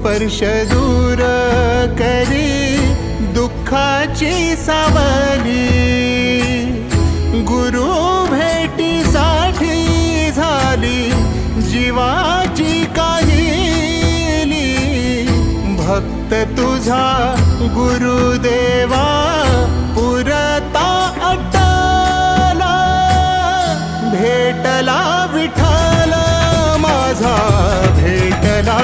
स्पर्श दूर करी दुःखाची सावली। गुरु भेटीसाठी झाली जीवाची काहिली। भक्त तुझा गुरुदेवा पुरता अटला। भेटला विठ्ठल माझा भेटला